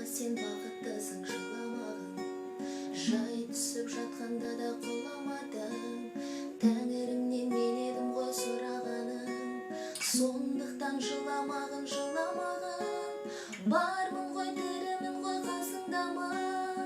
сен бақыттысың жыламағын, жай түсіп жатқанда да құламадым. Тәңірімнен мен едім ғой сұрағаным, сондықтан жыламағын, жыламағын. Бармын ғой, тірімін ғой, қасыңдамын.